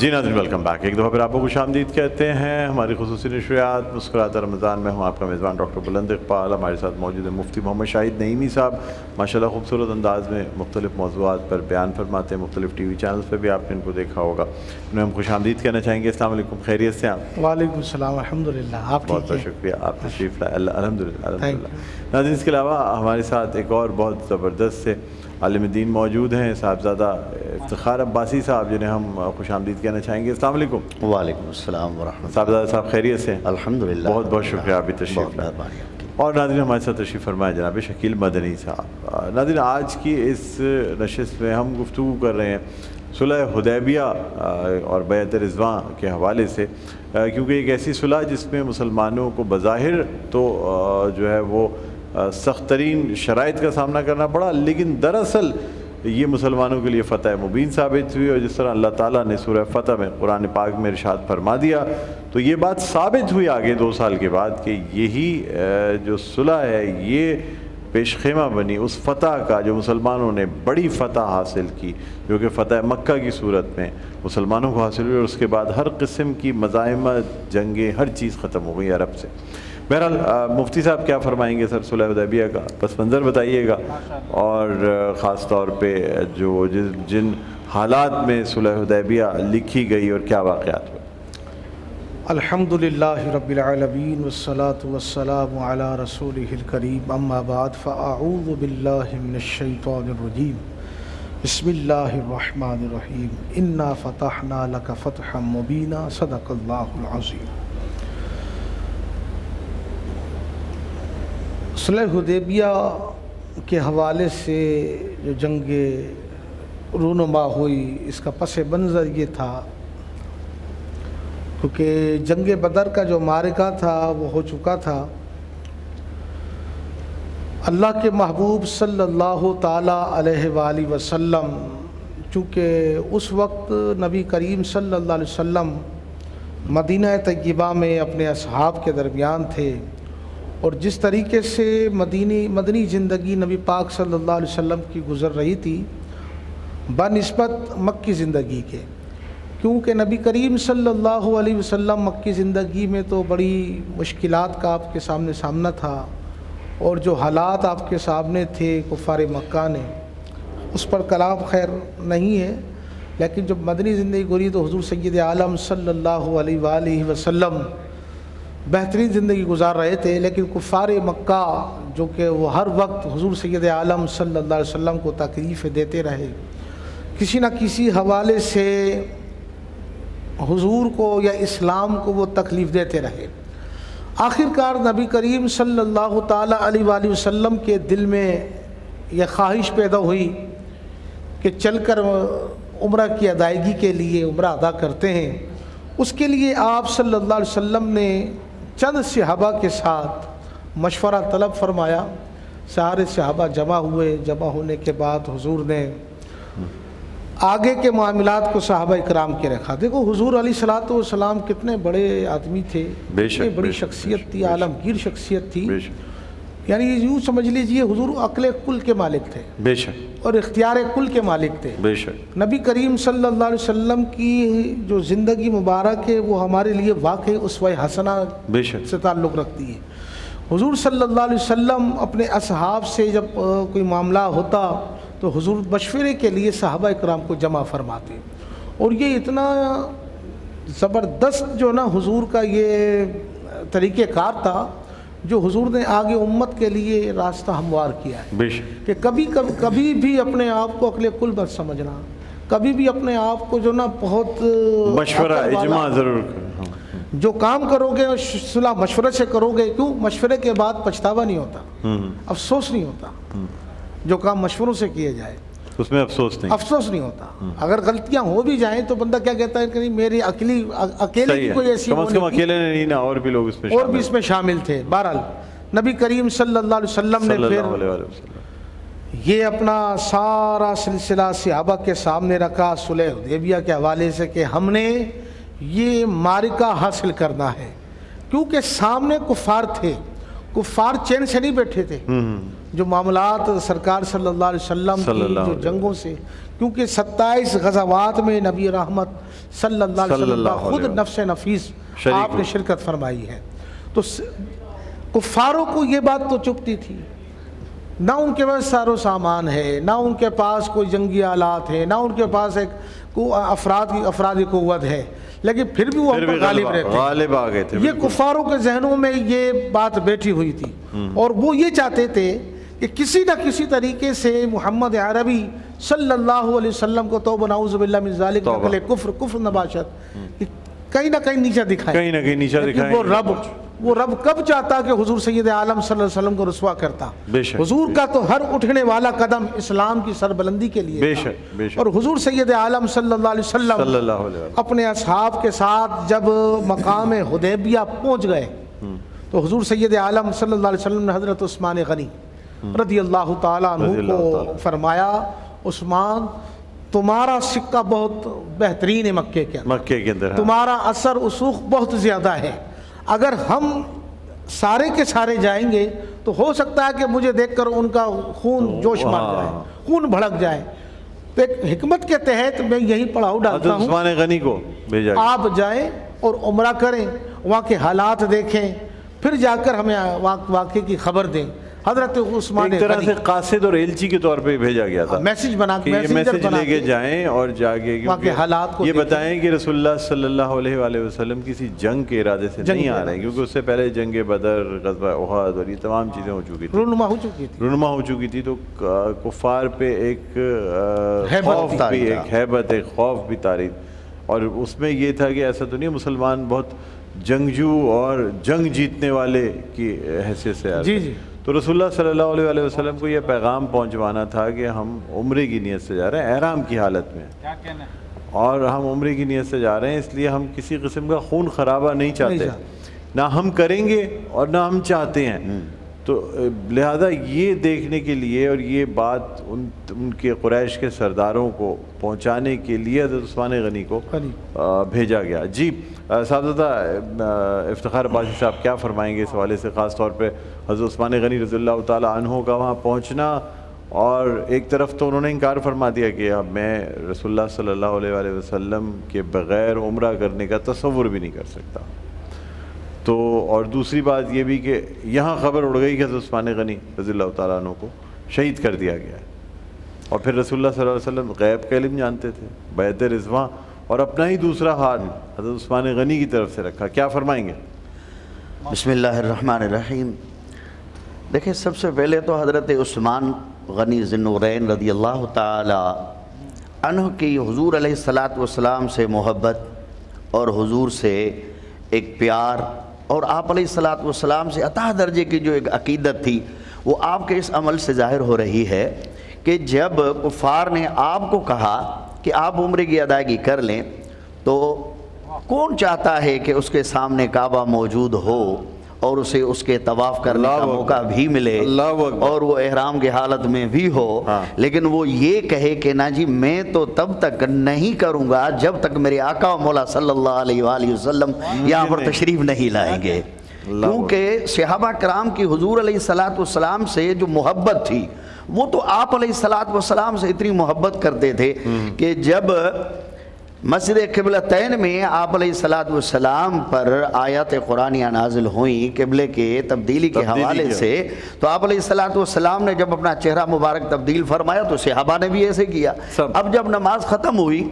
جی ناظرین welcome back, ایک دفعہ پھر آپ کو خوش آمدید کہتے ہیں ہماری خصوصی نشریات مسکراتا رمضان میں. ہوں آپ کا میزبان ڈاکٹر بلند اقبال. ہمارے ساتھ موجود ہیں مفتی محمد شاہد نعیمی صاحب. ماشاءاللہ خوبصورت انداز میں مختلف موضوعات پر بیان فرماتے ہیں. مختلف ٹی وی چینلز پہ بھی آپ نے ان کو دیکھا ہوگا. انہیں ہم خوش آمدید کہنا چاہیں گے. السلام علیکم، خیریت سے آپ؟ وعلیکم السلام، الحمدللہ. آپ بہت بہت شکریہ، آپ تشریف لائے. الحمدللہ. ناظرین اس کے علاوہ ہمارے ساتھ ایک اور بہت زبردست سے عالم دین موجود ہیں، صاحبزادہ افتخار عباسی صاحب، جنہیں ہم خوش آمدید کہنا چاہیں گے. السلام علیکم. وعلیکم السلام ورحمۃ اللہ. صاحبزادہ صاحب خیریت سے؟ الحمدللہ. بہت بہت شکریہ، آپ بھی تشریف لائے. اور ناظرین ہمارے ساتھ تشریف فرمائے جناب شکیل مدنی صاحب. ناظرین آج کی اس نشست میں ہم گفتگو کر رہے ہیں صلح حدیبیہ اور بیعت رضوان کے حوالے سے، کیونکہ ایک ایسی صلح جس میں مسلمانوں کو بظاہر تو جو ہے وہ سخت ترین شرائط کا سامنا کرنا پڑا، لیکن دراصل یہ مسلمانوں کے لیے فتح مبین ثابت ہوئی. اور جس طرح اللہ تعالیٰ نے سورہ فتح میں قرآن پاک میں ارشاد فرما دیا، تو یہ بات ثابت ہوئی آگے 2 سال کے بعد کہ یہی جو صلح ہے یہ پیش خیمہ بنی اس فتح کا جو مسلمانوں نے بڑی فتح حاصل کی، جو کہ فتح مکہ کی صورت میں مسلمانوں کو حاصل ہوئی. اور اس کے بعد ہر قسم کی مزاحمت، جنگیں، ہر چیز ختم ہو گئی عرب سے. بہرحال مفتی صاحب کیا فرمائیں گے سر صلح حدیبیہ کا پس منظر بتائیے گا، اور خاص طور پہ جو جن حالات میں صلح حدیبیہ لکھی گئی اور کیا واقعات ہوئے. الحمدللہ رب العالمین والصلاة والسلام علی رسولہ الکریم. اما بعد فاعوذ باللہ من الشیطان الرجیم. بسم اللہ الرحمن الرحیم. انا فتحنا لک فتحا مبینا. صدق اللہ العظیم. صلح حدیبیہ کے حوالے سے جو جنگ رونما ہوئی، اس کا پس منظر یہ تھا کیونکہ جنگ بدر کا جو معرکہ تھا وہ ہو چکا تھا. اللہ کے محبوب صلی اللہ تعالیٰ علیہ وآلہ وسلم چونکہ اس وقت نبی کریم صلی اللہ علیہ وسلم مدینہ طیبہ میں اپنے اصحاب کے درمیان تھے، اور جس طریقے سے مدنی زندگی نبی پاک صلی اللہ علیہ وسلم کی گزر رہی تھی بنسبت مکی زندگی کے، کیونکہ نبی کریم صلی اللہ علیہ وسلم مکی زندگی میں تو بڑی مشکلات کا آپ کے سامنا تھا، اور جو حالات آپ کے سامنے تھے کفار مکہ نے، اس پر کلام خیر نہیں ہے. لیکن جب مدنی زندگی گزری تو حضور سید عالم صلی اللہ علیہ وآلہ وسلم بہترین زندگی گزار رہے تھے. لیکن کفار مکہ جو کہ وہ ہر وقت حضور سید عالم صلی اللہ علیہ وسلم کو تکلیفیں دیتے رہے، کسی نہ کسی حوالے سے حضور کو یا اسلام کو وہ تکلیف دیتے رہے. آخر کار نبی کریم صلی اللہ تعالیٰ علیہ وآلہ وسلم کے دل میں یہ خواہش پیدا ہوئی کہ چل کر عمرہ کی ادائیگی کے لیے عمرہ ادا کرتے ہیں. اس کے لیے آپ صلی اللہ علیہ وسلم نے چند صحابہ کے ساتھ مشورہ طلب فرمایا. سارے صحابہ جمع ہوئے. جمع ہونے کے بعد حضور نے آگے کے معاملات کو صحابہ اکرام کے رکھا. دیکھو حضور علیہ الصلوۃ والسلام کتنے بڑے آدمی تھے، کتنی بڑی شخصیت تھی، عالمگیر شخصیت تھی. یعنی یوں سمجھ لیجئے حضور عقل کل کے مالک تھے، بے شک، اور اختیار کل کے مالک تھے. بے شک نبی کریم صلی اللہ علیہ وسلم کی جو زندگی مبارک ہے وہ ہمارے لیے واقعی اسوہ حسنہ بے شک سے تعلق رکھتی ہے. حضور صلی اللہ علیہ وسلم اپنے اصحاب سے جب کوئی معاملہ ہوتا تو حضور مشورے کے لیے صحابہ اکرام کو جمع فرماتے. اور یہ اتنا زبردست جو نا حضور کا یہ طریقہ کار تھا جو حضور نے آگے امت کے لیے راستہ ہموار کیا ہے کہ کبھی بھی اپنے آپ کو عقل کل مت سمجھنا، کبھی بھی اپنے آپ کو جو نا بہت مشورہ اجماع ضرور جو کام کرو گے صلح مشورے سے کرو گے. کیوں؟ مشورے کے بعد پچھتاوا نہیں ہوتا، افسوس نہیں ہوتا. جو کام مشوروں سے کیے جائے اس میں افسوس نہیں ہوتا. اگر غلطیاں ہو بھی جائیں تو بندہ کیا کہتا ہے کہ نہیں میری اکیلے کی کوئی ایسی کم از کم اکیلے نہیں نا، اور بھی لوگ اس میں شامل تھے. بہرحال نبی کریم صلی اللہ علیہ وسلم نے پھر یہ اپنا سارا سلسلہ صحابہ کے سامنے رکھا صلح حدیبیہ کے حوالے سے کہ ہم نے یہ معرکہ حاصل کرنا ہے. کیونکہ سامنے کفار تھے، کفار چین سے نہیں بیٹھے تھے. جو معاملات سرکار صلی اللہ علیہ وسلم کی جو جنگوں سے، کیونکہ 27 غزوات میں نبی رحمت صلی اللہ علیہ وسلم کا خود نفس نفیس آپ نے شرکت فرمائی ہے، تو کفاروں کو یہ بات تو چپتی تھی، نہ ان کے پاس سار و سامان ہے، نہ ان کے پاس کوئی جنگی آلات ہے، نہ ان کے پاس ایک افرادی قوت ہے، لیکن پھر بھی وہ ہم پر غالب رہتے ہیں، غالب آ گئے تھے۔ یہ کفاروں کے ذہنوں میں یہ بات بیٹھی ہوئی تھی، اور وہ یہ چاہتے تھے کہ کسی نہ کسی طریقے سے محمد عربی صلی اللہ علیہ وسلم کو توبہ نعوذ باللہ من ذالک نقل کفر نباشت کہیں نہ کہیں نیچا دکھائیں، کہیں نہ کہیں نیچا دکھائیں۔ وہ رب کب چاہتا کہ حضور سید عالم صلی اللہ علیہ وسلم کو رسوا کرتا؟ حضور کا تو ہر اٹھنے والا قدم اسلام کی سربلندی کے لیے تھا، اور حضور سید عالم صلی اللہ علیہ وسلم اپنے اصحاب کے ساتھ جب مقام حدیبیہ پہنچ گئے تو حضور سید عالم صلی اللہ علیہ وسلم نے حضرت عثمان غنی رضی اللہ تعالیٰ عنہ کو فرمایا، عثمان تمہارا سکہ بہت بہترین ہے مکے کے اندر، تمہارا اثر رسوخ بہت زیادہ ہے، اگر ہم سارے کے سارے جائیں گے تو ہو سکتا ہے کہ مجھے دیکھ کر ان کا خون جوش مار جائے، خون بھڑک جائے، تو ایک حکمت کے تحت میں یہی پڑاؤ ڈالتا ہوں، عثمان غنی کو بھیجا، آپ جائیں اور عمرہ کریں، وہاں کے حالات دیکھیں، پھر جا کر ہمیں واقعے کی خبر دیں۔ حضرت عثمان ایک طرح سے قاصد اور ایلچی کے طور پہ بھیجا گیا تھا، میسج بنا کے میسج لے کے جائیں اور جا کے حالات کو یہ بتائیں کہ رسول اللہ صلی اللہ علیہ وآلہ وسلم کسی جنگ کے ارادے سے نہیں آ رہے ہیں، کیونکہ اس سے پہلے جنگ بدر، غزوہ احد اور یہ تمام چیزیں ہو چکی تھی، رونما ہو چکی تھی، تو کفار پہ ایک ہیبت، ایک خوف بھی طاری، اور اس میں یہ تھا کہ ایسا تو نہیں مسلمان بہت جنگجو اور جنگ جیتنے والے کی حیثیت سے آ رہے، تو رسول اللہ صلی اللہ علیہ وآلہ وسلم کو یہ پیغام پہنچوانا تھا کہ ہم عمرے کی نیت سے جا رہے ہیں، احرام کی حالت میں، اور ہم عمرے کی نیت سے جا رہے ہیں، اس لیے ہم کسی قسم کا خون خرابہ نہیں چاہتے، نہ ہم کریں گے اور نہ ہم چاہتے ہیں، تو لہذا یہ دیکھنے کے لیے اور یہ بات ان کے قریش کے سرداروں کو پہنچانے کے لیے حضرت عثمان غنی کو بھیجا گیا۔ جی صاحبزادہ افتخار عباسی صاحب کیا فرمائیں گے اس حوالے سے، خاص طور پہ حضرت عثمان غنی رضی اللہ تعالیٰ عنہ کا وہاں پہنچنا، اور ایک طرف تو انہوں نے انکار فرما دیا کہ اب میں رسول اللہ صلی اللہ علیہ وآلہ وسلم کے بغیر عمرہ کرنے کا تصور بھی نہیں کر سکتا، تو اور دوسری بات یہ بھی کہ یہاں خبر اڑ گئی کہ حضرت عثمان غنی رضی اللہ تعالیٰ عنہ کو شہید کر دیا گیا ہے، اور پھر رسول اللہ صلی اللہ علیہ وسلم غیب کا علم جانتے تھے، بیعت رضواں، اور اپنا ہی دوسرا ہاتھ حضرت عثمان غنی کی طرف سے رکھا، کیا فرمائیں گے؟ بسم اللہ الرحمن الرحیم۔ دیکھیں، سب سے پہلے تو حضرت عثمان غنی ذی النورین رضی اللہ تعالی عنہ کی حضور علیہ السلام سے محبت اور حضور سے ایک پیار، اور آپ علیہ السلام سے عطا درجے کی جو ایک عقیدت تھی، وہ آپ کے اس عمل سے ظاہر ہو رہی ہے کہ جب کفار نے آپ کو کہا کہ آپ عمرے کی ادائیگی کر لیں، تو کون چاہتا ہے کہ اس کے سامنے کعبہ موجود ہو اور اسے اس کے طواف کرنے کا موقع بھی ملے اور وہ احرام کی حالت میں بھی ہو، لیکن وہ یہ کہے کہ نا جی میں تو تب تک نہیں کروں گا جب تک میرے آقا و مولا صلی اللہ علیہ وآلہ وسلم یہاں پر تشریف نہیں لائیں گے، کیونکہ صحابہ کرام کی حضور علیہ السلام سے جو محبت تھی، وہ تو آپ علیہ السلام سے اتنی محبت کرتے تھے کہ جب مسجد قبلتین میں آپ علیہ السلام پر آیات قرآنیہ نازل ہوئیں قبلے کے تبدیلی کے حوالے سے، تو آپ علیہ السلام نے جب اپنا چہرہ مبارک تبدیل فرمایا تو صحابہ نے بھی ایسے کیا۔ اب جب نماز ختم ہوئی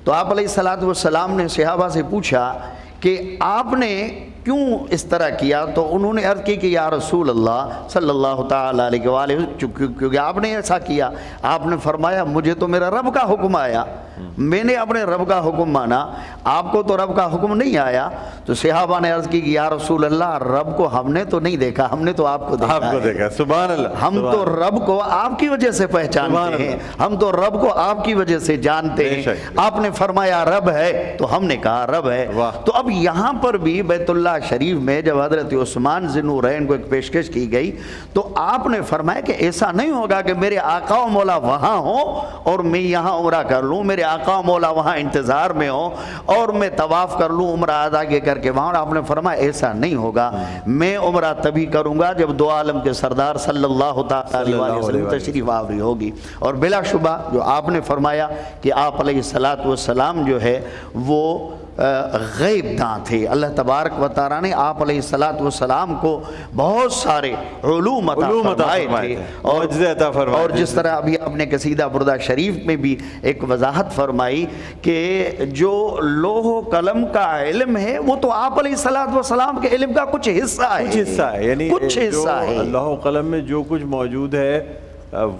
تو آپ علیہ السلام نے صحابہ سے پوچھا کہ آپ نے کیوں اس طرح کیا، تو انہوں نے عرض کی کہ یا رسول اللہ صلی اللہ تعالیٰ علیہ وآلہ کیونکہ آپ نے ایسا کیا، آپ نے فرمایا مجھے تو میرا رب کا حکم آیا، میں نے اپنے رب کا حکم مانا، آپ کو تو رب کا حکم نہیں آیا۔ تو صحابہ نے عرض کی کہ یا رسول اللہ رب کو ہم نے تو نہیں دیکھا، ہم نے تو آپ کو دیکھا، سبحان اللہ، ہم تو رب کو آپ کی وجہ سے پہچانتے ہیں، ہم تو رب کو آپ کی وجہ سے جانتے ہیں، آپ نے فرمایا رب ہے تو ہم نے کہا رب ہے۔ تو اب یہاں پر بھی بیت اللہ شریف میں جب حضرت عثمان ذی النورین کو ایک پیشکش کی گئی تو آپ نے فرمایا کہ ایسا نہیں ہوگا کہ میرے آقا و مولا وہاں ہوں اور میں یہاں عمرہ کر لوں، میرے آقا و مولا وہاں انتظار میں ہوں اور میں طواف کر لوں عمرہ ادا کر کے وہاں. آپ نے فرمایا ایسا نہیں ہوگا، میں عمرہ تبھی کروں گا جب دو عالم کے سردار صلی اللہ تعالی علیہ وسلم تشریف آوری ہوگی. اور بلا شبہ جو آپ نے فرمایا کہ آپ علیہ السلام جو ہے وہ غیب داں تھے. اللہ تبارک و تعالیٰ نے آپ علیہ السلام کو بہت سارے علوم عطا فرمائے تھے. اور جس طرح ابھی آپ نے قصیدہ بردہ شریف میں بھی ایک وضاحت فرمائی کہ جو لوح و قلم کا علم ہے وہ تو آپ علیہ السلام کے علم کا کچھ حصہ ہے، یعنی کچھ حصہ ہے. لوح و قلم میں جو کچھ موجود ہے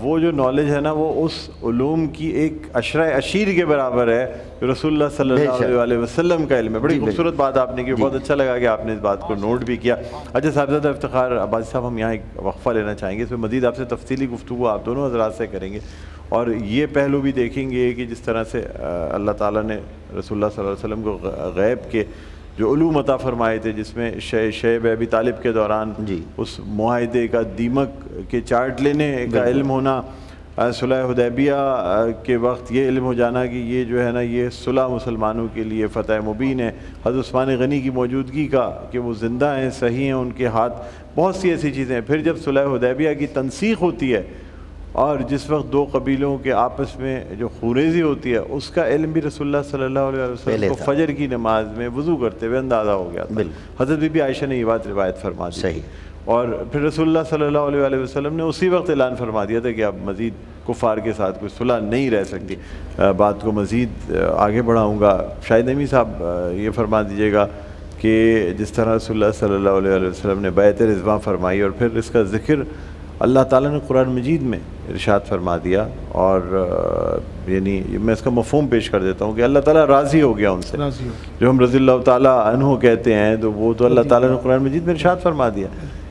وہ جو نالج ہے نا وہ اس علوم کی ایک عشرہ عشیر کے برابر ہے جو رسول اللہ صلی اللہ علیہ وسلم کا علم ہے. بڑی خوبصورت بات آپ نے کی، بہت اچھا لگا کہ آپ نے اس بات کو نوٹ بھی کیا. اچھا صاحبزادہ افتخار عباسی صاحب، ہم یہاں ایک وقفہ لینا چاہیں گے، اس میں مزید آپ سے تفصیلی گفتگو آپ دونوں حضرات سے کریں گے اور یہ پہلو بھی دیکھیں گے کہ جس طرح سے اللہ تعالیٰ نے رسول اللہ صلی اللہ علیہ وسلم کو غیب کے جو علوم عطا فرمائے تھے، جس میں شیب ابی طالب کے دوران اس معاہدے کا دیمک کے چارٹ لینے کا علم ہونا، صلح حدیبیہ کے وقت یہ علم ہو جانا کہ یہ جو ہے نا یہ صلح مسلمانوں کے لیے فتح مبین ہے، حضرت عثمان غنی کی موجودگی کا کہ وہ زندہ ہیں، صحیح ہیں، ان کے ہاتھ، بہت سی ایسی چیزیں ہیں. پھر جب صلح حدیبیہ کی تنسیخ ہوتی ہے اور جس وقت دو قبیلوں کے آپس میں جو خوریزی ہوتی ہے، اس کا علم بھی رسول اللہ صلی اللہ علیہ وسلم کو فجر کی نماز میں وضو کرتے ہوئے اندازہ ہو گیا تھا. حضرت بی بی عائشہ نے یہ بات روایت فرما دی. اور پھر رسول اللہ صلی اللہ علیہ وسلم نے اسی وقت اعلان فرما دیا تھا کہ اب مزید کفار کے ساتھ کوئی صلح نہیں رہ سکتی. بات کو مزید آگے بڑھاؤں گا. شاہد نعیمی صاحب یہ فرما دیجیے گا کہ جس طرح رسول اللہ صلی اللہ علیہ وسلم نے بیعت رضوان فرمائی اور پھر اس کا ذکر اللہ تعالیٰ نے قرآن مجید میں ارشاد فرما دیا، اور یعنی میں اس کا مفہوم پیش کر دیتا ہوں کہ اللہ تعالیٰ راضی ہو گیا ان سے. جو ہم رضی اللہ تعالیٰ عنہ کہتے ہیں تو وہ تو اللہ تعالیٰ نے قرآن مجید میں ارشاد فرما دیا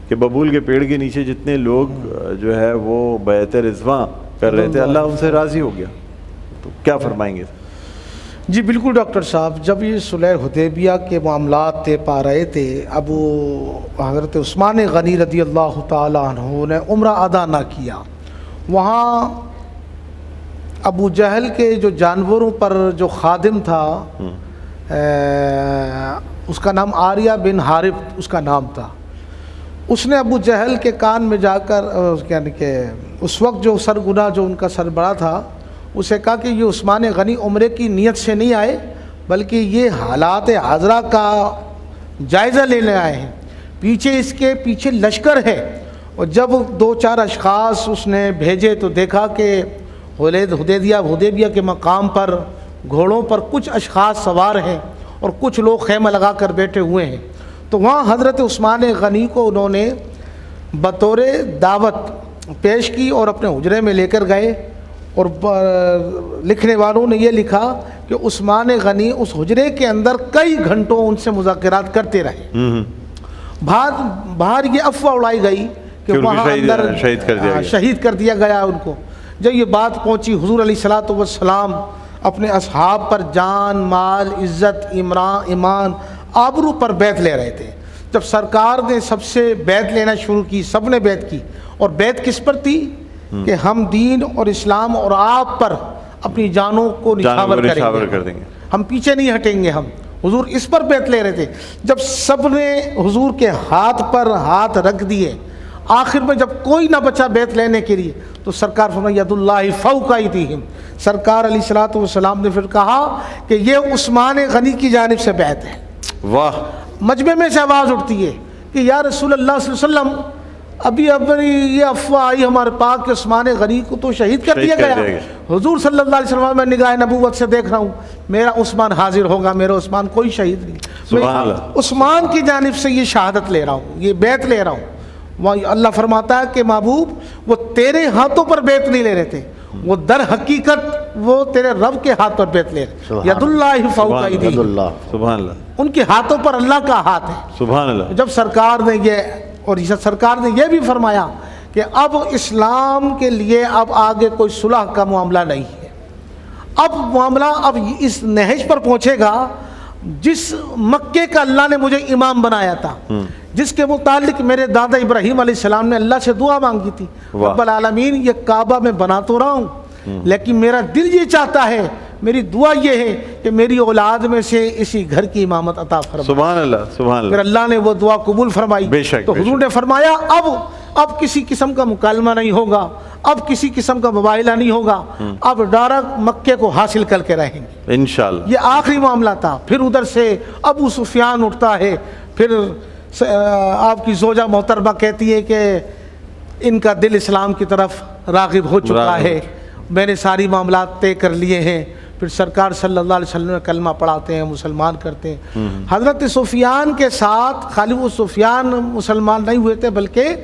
کہ ببول کے پیڑ کے نیچے جتنے لوگ جو ہے وہ بیعت رضوان کر رہے تھے اللہ ان سے راضی ہو گیا. تو کیا فرمائیں گے؟ جی بالکل ڈاکٹر صاحب، جب یہ صلح حدیبیہ کے معاملات طے پا رہے تھے، اب حضرت عثمان غنی رضی اللہ تعالیٰ عنہ نے عمرہ ادا نہ کیا. وہاں ابو جہل کے جو جانوروں پر جو خادم تھا، اس کا نام آریہ بن حارب اس کا نام تھا، اس نے ابو جہل کے کان میں جا کر یعنی کہ اس وقت جو سرگنا جو ان کا سربراہ تھا اسے کہا کہ یہ عثمان غنی عمرے کی نیت سے نہیں آئے بلکہ یہ حالات حاضرہ کا جائزہ لینے آئے ہیں، پیچھے اس کے پیچھے لشکر ہے. اور جب دو چار اشخاص اس نے بھیجے تو دیکھا کہ حدیبیہ کے مقام پر گھوڑوں پر کچھ اشخاص سوار ہیں اور کچھ لوگ خیمہ لگا کر بیٹھے ہوئے ہیں. تو وہاں حضرت عثمان غنی کو انہوں نے بطور دعوت پیش کی اور اپنے حجرے میں لے کر گئے. اور لکھنے والوں نے یہ لکھا کہ عثمان غنی اس حجرے کے اندر کئی گھنٹوں ان سے مذاکرات کرتے رہے. باہر یہ افواہ اڑائی گئی کہ وہاں اندر شہید کر دیا گیا ان کو. جب یہ بات پہنچی حضور علیہ الصلوۃ والسلام اپنے اصحاب پر جان، مال، عزت، ایمان، آبرو پر بیعت لے رہے تھے. جب سرکار نے سب سے بیعت لینا شروع کی، سب نے بیعت کی. اور بیعت کس پر تھی کہ ہم دین اور اسلام اور آپ پر اپنی جانوں کو نچھاور کر دیں گے، ہم پیچھے نہیں ہٹیں گے. ہم حضور اس پر بیعت لے رہے تھے. جب سب نے حضور کے ہاتھ پر ہاتھ رکھ دیے، آخر میں جب کوئی نہ بچا بیعت لینے کے لیے تو سرکار فرمایا ید اللہ فوق ایدیہم. سرکار علیہ الصلوۃ والسلام نے پھر کہا کہ یہ عثمان غنی کی جانب سے بیعت ہے. واہ! مجمع میں سے آواز اٹھتی ہے کہ یا رسول اللہ صلی اللہ علیہ وسلم، ابھی یہ افواہ آئی ہمارے پاک کہ عثمان غنی کو تو شہید کر دیا گیا. حضور صلی اللہ علیہ وسلم میں نگاہ نبوت سے دیکھ رہا ہوں میرا عثمان حاضر ہوگا، میرا عثمان کوئی شہید نہیں. میں عثمان کی جانب سے یہ شہادت لے رہا ہوں، یہ بیعت لے رہا ہوں. وہاں اللہ فرماتا ہے کہ محبوب وہ تیرے ہاتھوں پر بیعت نہیں لے رہے تھے، وہ در حقیقت وہ تیرے رب کے ہاتھ پر بیعت لے رہے. ید اللہ فوق ایدیہم، سبحان اللہ، ان کے ہاتھوں پر اللہ کا ہاتھ ہے. سبحان اللہ. جب سرکار نے اور سرکار نے یہ بھی فرمایا کہ اب اسلام کے لیے اب آگے کوئی صلح کا معاملہ نہیں ہے، اب معاملہ اب اس نہج پر پہنچے گا. جس مکے کا اللہ نے مجھے امام بنایا تھا، جس کے متعلق میرے دادا ابراہیم علیہ السلام نے اللہ سے دعا مانگی تھی، رب العالمین یہ کعبہ میں بنا تو رہا ہوں لیکن میرا دل یہ چاہتا ہے، میری دعا یہ ہے کہ میری اولاد میں سے اسی گھر کی امامت عطا فرما۔ سبحان اللہ، سبحان اللہ۔ پھر اللہ نے وہ دعا قبول فرمائی۔ بے شک، تو بے حضور نے فرمایا اب کسی قسم کا مکالمہ نہیں ہوگا، اب کسی قسم کا مباہلہ نہیں ہوگا، اب ڈائریکٹ مکے کو حاصل کر کے رہیں گے انشاءاللہ۔ یہ آخری معاملہ تھا۔ پھر ادھر سے ابو سفیان اٹھتا ہے، پھر آپ کی زوجہ محترمہ کہتی ہے کہ ان کا دل اسلام کی طرف راغب ہو چکا ہے، میں نے ساری معاملات طے کر لیے ہیں۔ پھر سرکار صلی اللہ علیہ وسلم کلمہ پڑھاتے ہیں، مسلمان کرتے ہیں۔ حضرت سفیان کے ساتھ خالی وہ سفیان مسلمان نہیں ہوئے تھے بلکہ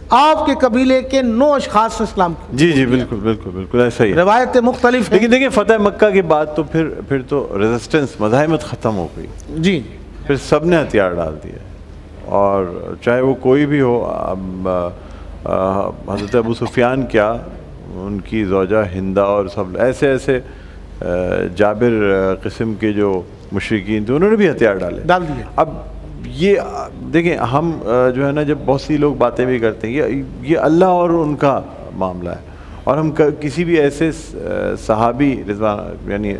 آپ کے قبیلے کے 9 اشخاص اسلام کی۔ جی جی بالکل بالکل بالکل ایسا ہی ہے۔ روایتیں مختلف ہیں، لیکن دیکھیں فتح مکہ کے بعد تو پھر تو ریزسٹنس، مزاحمت ختم ہو گئی، جی پھر سب نے ہتھیار ڈال دیے، اور چاہے وہ کوئی بھی ہو، حضرت ابو سفیان کیا، ان کی زوجہ ہندہ اور سب ایسے جابر قسم کے جو مشرکین تھے انہوں نے بھی ہتھیار ڈال دیے۔ اب یہ دیکھیں ہم جو ہے نا، جب بہت سی لوگ باتیں بھی کرتے ہیں یہ اللہ اور ان کا معاملہ ہے، اور ہم کسی بھی ایسے صحابی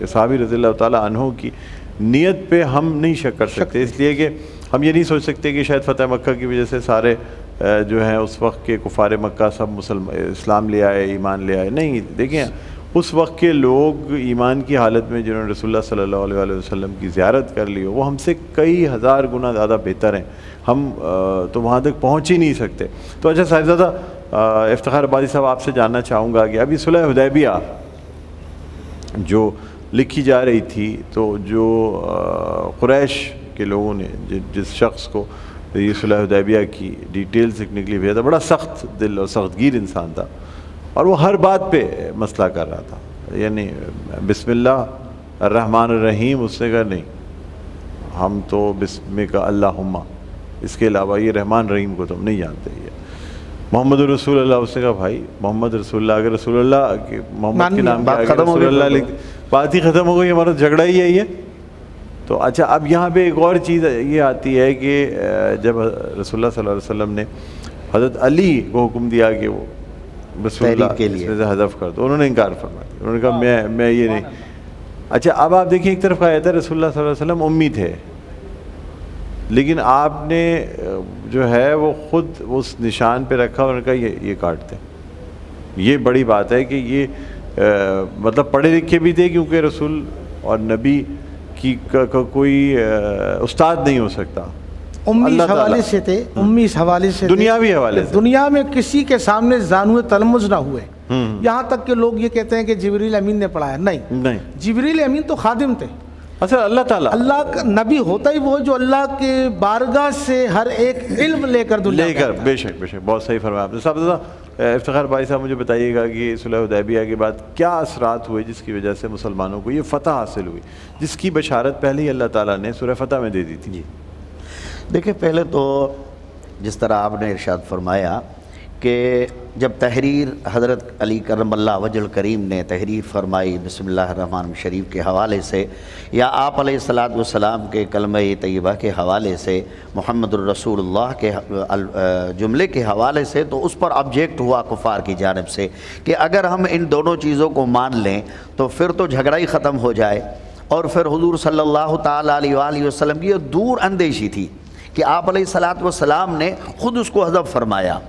صحابی رضی اللہ تعالیٰ عنہ کی نیت پہ ہم نہیں شک کر سکتے، اس لیے کہ ہم یہ نہیں سوچ سکتے کہ شاید فتح مکہ کی وجہ سے سارے جو ہیں اس وقت کے کفار مکہ سب اسلام لے آئے، ایمان لے آئے۔ نہیں، دیکھیں اس وقت کے لوگ ایمان کی حالت میں جنہوں نے رسول اللہ صلی اللہ علیہ وسلم کی زیارت کر لی ہو، وہ ہم سے کئی ہزار گنا زیادہ بہتر ہیں، ہم تو وہاں تک پہنچ ہی نہیں سکتے۔ تو اچھا صاحبزادہ افتخار آبادی صاحب، آپ سے جاننا چاہوں گا کہ ابھی صلح حدیبیہ جو لکھی جا رہی تھی، تو جو قریش کے لوگوں نے جس شخص کو یہ صلح حدیبیہ کی ڈیٹیلز نکلی بھیجا تھا، بڑا سخت دل اور سخت گیر انسان تھا، اور وہ ہر بات پہ مسئلہ کر رہا تھا، یعنی بسم اللہ الرحمن الرحیم، اس نے کہا نہیں، ہم تو بسم کا اللہم، اس کے علاوہ یہ رحمان رحیم کو تم نہیں جانتے۔ یہ محمد رسول اللہ، اس نے کہا بھائی محمد رسول اللہ، اگر رسول اللہ محمد کے نام کے رسول اللہ لکھ، بات ہی ختم ہو گئی، ہمارا جھگڑا ہی ہے یہ۔ تو اچھا اب یہاں پہ ایک اور چیز یہ آتی ہے کہ جب رسول اللہ صلی اللہ علیہ وسلم نے حضرت علی کو حکم دیا کہ وہ رسول اللہ کے لیے حذف کر دو، انہوں نے انکار فرما دیا، انہوں نے کہا میں یہ نہیں۔ اچھا اب آپ دیکھیں ایک طرف کہا جاتا ہے رسول اللہ صلی اللہ علیہ وسلم امی تھے، لیکن آپ نے جو ہے وہ خود اس نشان پہ رکھا، انہوں نے کہا یہ کاٹتے۔ یہ بڑی بات ہے کہ یہ مطلب پڑھے لکھے بھی تھے، کیونکہ رسول اور نبی کی کوئی استاد نہیں ہو سکتا، امی اس حوالے سے تھے، امی اس حوالے سے، دنیاوی حوالے سے، دنیا میں کسی کے سامنے زانو تلمذ نہ ہوئے، یہاں تک کہ لوگ یہ کہتے ہیں کہ جبریل امین نے پڑھایا، نہیں، جبریل امین تو خادم تھے۔ اچھا اللہ کا نبی ہوتا ہی وہ جو اللہ کے بارگاہ سے ہر ایک علم لے کر بے شک بہت صحیح فرمایا آپ نے۔ صاحب افتخار بھائی صاحب، مجھے بتائیے گا کہ صلح حدیبیہ کے بعد کیا اثرات ہوئے جس کی وجہ سے مسلمانوں کو یہ فتح حاصل ہوئی، جس کی بشارت پہلے ہی اللہ تعالیٰ نے سورہ فتح میں دے دی تھی؟ دیکھیں پہلے تو جس طرح آپ نے ارشاد فرمایا کہ جب تحریر حضرت علی کرم اللہ وجہ الکریم نے تحریر فرمائی بسم اللہ الرحمن الشریف کے حوالے سے، یا آپ علیہ السلام کے کلمہ طیبہ کے حوالے سے، محمد الرسول اللہ کے جملے کے حوالے سے، تو اس پر آبجیکٹ ہوا کفار کی جانب سے کہ اگر ہم ان دونوں چیزوں کو مان لیں تو پھر تو جھگڑا ہی ختم ہو جائے۔ اور پھر حضور صلی اللہ تعالیٰ علیہ وآلہ وسلم کی یہ دور اندیشی تھی کہ آپ علیہ السلام نے خود اس کو حذف فرمایا،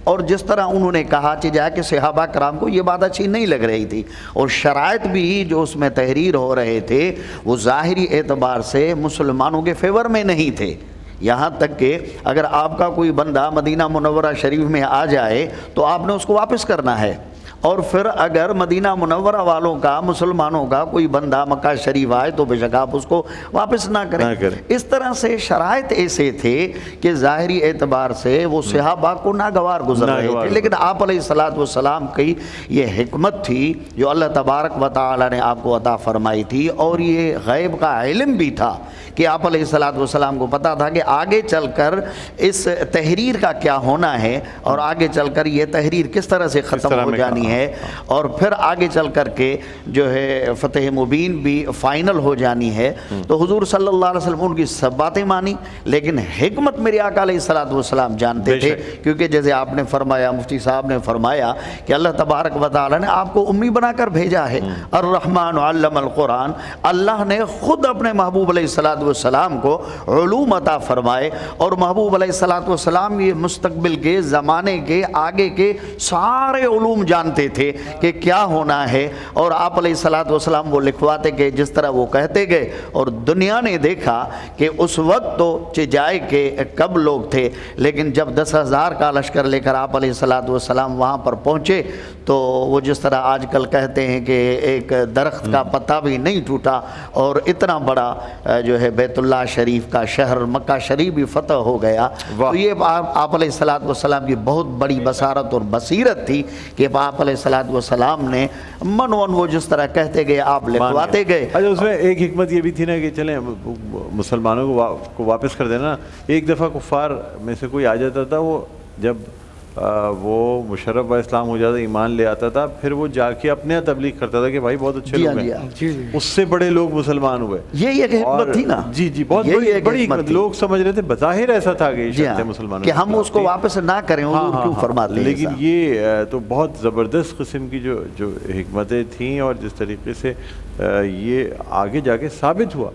اور جس طرح انہوں نے کہا کہ جا کے صحابہ کرام کو یہ بات اچھی نہیں لگ رہی تھی، اور شرائط بھی جو اس میں تحریر ہو رہے تھے وہ ظاہری اعتبار سے مسلمانوں کے فیور میں نہیں تھے۔ یہاں تک کہ اگر آپ کا کوئی بندہ مدینہ منورہ شریف میں آ جائے تو آپ نے اس کو واپس کرنا ہے، اور پھر اگر مدینہ منورہ والوں کا، مسلمانوں کا کوئی بندہ مکہ شریف آئے تو بے شک آپ اس کو واپس نہ کریں۔ اس طرح سے شرائط ایسے تھے کہ ظاہری اعتبار سے وہ صحابہ کو ناگوار گزر رہے تھے، لیکن آپ علیہ السلام کی یہ حکمت تھی جو اللہ تبارک و تعالی نے آپ کو عطا فرمائی تھی، اور یہ غیب کا علم بھی تھا کہ آپ علیہ السلام کو پتہ تھا کہ آگے چل کر اس تحریر کا کیا ہونا ہے، اور آگے چل کر یہ تحریر کس طرح سے ختم ہو جانی ہے۔ ہے اور پھر آگے چل کر کے جو ہے فتح مبین بھی فائنل ہو جانی ہے، تو حضور صلی اللہ علیہ وسلم ان کی سب باتیں مانی، لیکن حکمت میرے آقا علیہ السلام جانتے تھے، کیونکہ جیسے آپ نے فرمایا، مفتی صاحب نے فرمایا کہ اللہ تبارک و تعالی نے آپ کو امی بنا کر بھیجا ہے، الرحمن علم القرآن، اللہ نے خود اپنے محبوب علیہ السلام کو علوم عطا فرمائے، اور محبوب علیہ السلام یہ مستقبل کے زمانے کے آگے کے سارے علوم جانتے تھے کہ کیا ہونا ہے، اور آپ علیہ السلام وہ لکھواتے گئے جس طرح وہ کہتے گئے، اور دنیا نے دیکھا کہ اس وقت تو چجائے کے کب لوگ تھے، لیکن جب 10,000 کا لشکر لے کر آپ علیہ السلام وہاں پر پہنچے تو وہ جس طرح آج کل کہتے ہیں کہ ایک درخت کا پتا بھی نہیں ٹوٹا، اور اتنا بڑا جو ہے بیت اللہ شریف کا شہر مکہ شریف بھی فتح ہو گیا۔ تو یہ آپ علیہ السلام کی بہت بڑی بصارت اور بصیرت تھی کہ آپ علیہ السلام نے منون وہ جس طرح کہتے گئے آپ لکھواتے گئے۔ اچھا، اس میں ایک حکمت یہ بھی تھی نا کہ چلیں مسلمانوں کو واپس کر دینا، ایک دفعہ کفار میں سے کوئی آ جاتا تھا، وہ جب وہ مشرف و اسلام ہو جاتا، ایمان لے آتا تھا، پھر وہ جا کے اپنے تبلیغ کرتا تھا کہ بھائی بہت اچھے لوگ ہیں، اس سے بڑے لوگ مسلمان ہوئے۔ یہ ایک حکمت تھی نا، جی بہت بڑی حکمت، لوگ سمجھ رہے تھے بظاہر ایسا تھا کہ مسلمانوں کہ ہم اس کو واپس نہ کریں، حضور کیوں فرماتے ہیں، لیکن یہ تو بہت زبردست قسم کی جو حکمتیں تھیں، اور جس طریقے سے یہ آگے جا کے ثابت ہوا،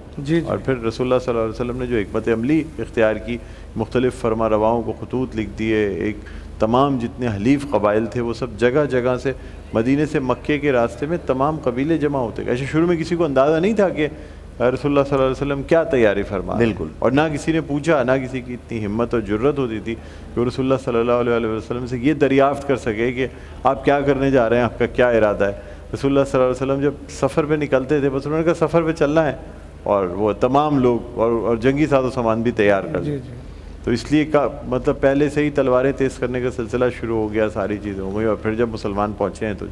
اور پھر رسول اللہ صلی اللہ علیہ وسلم نے جو حکمت عملی اختیار کی، مختلف فرما رواؤں کو خطوط لکھ دیے، ایک تمام جتنے حلیف قبائل تھے وہ سب جگہ جگہ سے، مدینے سے مکے کے راستے میں تمام قبیلے جمع ہوتے گئے۔ ایسے شروع میں کسی کو اندازہ نہیں تھا کہ رسول اللہ صلی اللہ علیہ وسلم کیا تیاری فرما، بالکل، اور نہ کسی نے پوچھا، نہ کسی کی اتنی ہمت اور جرت ہوتی تھی کہ رسول اللہ صلی اللہ علیہ وسلم سے یہ دریافت کر سکے کہ آپ کیا کرنے جا رہے ہیں، آپ کا کیا ارادہ ہے۔ رسول اللہ صلی اللہ علیہ وسلم جب سفر پہ نکلتے تھے، بس انہوں نے کہا سفر پہ چلنا ہے، اور وہ تمام لوگ اور جنگی ساز و سامان بھی تیار کر دیں۔ تو اس لیے مطلب پہلے سے ہی تلواریں تیز کرنے کا سلسلہ شروع ہو گیا، ساری چیزیں ہو گئی، اور پھر جب مسلمان پہنچے ہیں تو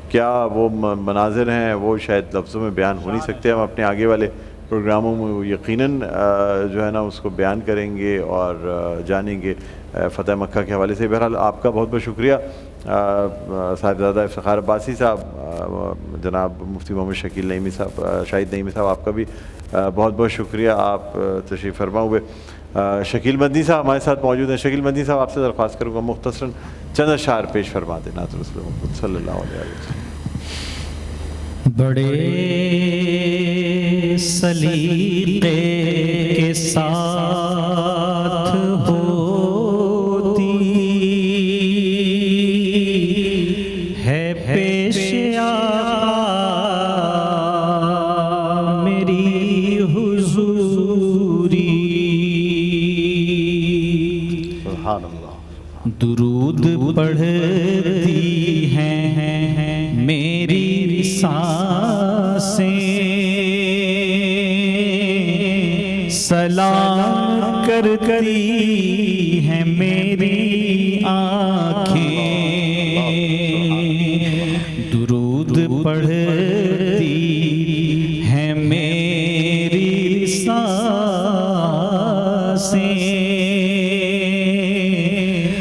کیا وہ مناظر ہیں وہ شاید لفظوں میں بیان ہو نہیں سکتے۔ ہم اپنے آگے والے پروگراموں میں یقیناً جو ہے نا اس کو بیان کریں گے اور جانیں گے فتح مکہ کے حوالے سے۔ بہرحال آپ کا بہت بہت شکریہ صاحبزادہ افتخار عباسی صاحب، جناب مفتی محمد شکیل نعیمی صاحب، شاہد نعیمی صاحب، آپ کا بھی بہت بہت شکریہ، آپ تشریف فرما ہوئے۔ شکیل مدنی صاحب ہمارے ساتھ موجود ہیں۔ شکیل مدنی صاحب، آپ سے درخواست کروں گا مختصراً چند اشعار پیش فرما دیں نعت رسول محمد صلی اللہ علیہ وسلم۔ بڑے سلیقے کے ساتھ ہوتی ہے پیش میری حضوری، سبحان اللہ، درود پڑھتی ہیں میری سانسیں، سلام کرتی ہیں میری آنکھیں، درود پڑھتی ہیں میری سانسیں،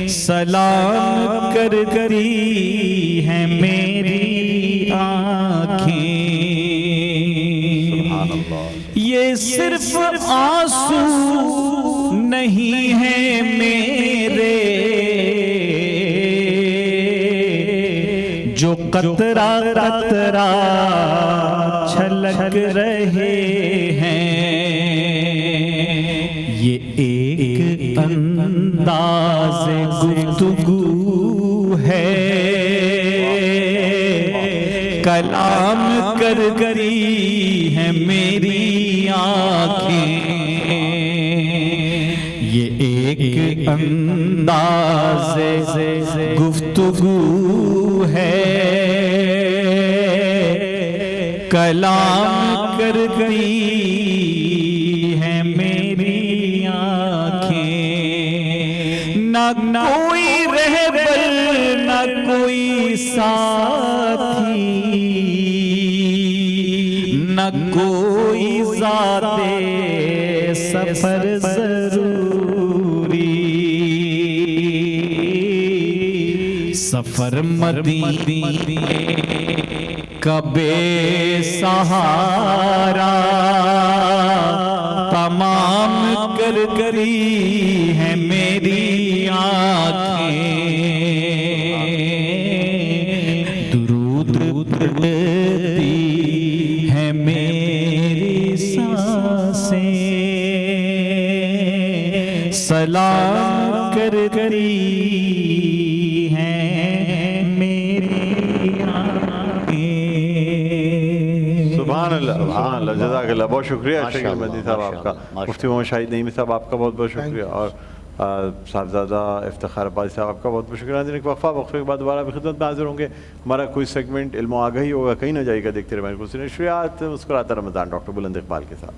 سلام کرتی ہیں میری آنکھیں، یہ صرف آنسو نہیں ہے میرے جو قطرہ قطرہ چھلک رہے ہیں، یہ ایک انداز گفتگو ہے، کلام کری ہے میری آنکھیں، یہ ایک انداز گفتگو ہے، کلام کری ہے میری آنکھیں، نہ کوئی رہبر نہ کوئی ساتھی، نہ کوئی ذات سفر ضروری، سفر مدینے کا بے سہارا تمام کر کری ہے میری آنکھیں درود پڑھتی ہے میری سانسیں سلام کر کری ہیں میری آنکھیں. سبحان اللہ جزاک اللہ. بہت شکریہ شکیل مدنی صاحب آپ کا. مفتی محمد شاہد نعیمی صاحب آپ کا بہت بہت شکریہ, اور صاحبزادہ افتخار عباسی صاحب آپ کا بہت بہت شکریہ. ایک وقفے کے بعد دوبارہ بھی خدمت میں حاضر ہوں گے. ہمارا کوئی سیگمنٹ علم و آگہی ہوگا, کہیں نہ جائے گا. دیکھتے رہے نشریات مسکراتا رمضان ڈاکٹر بلند اقبال کے ساتھ.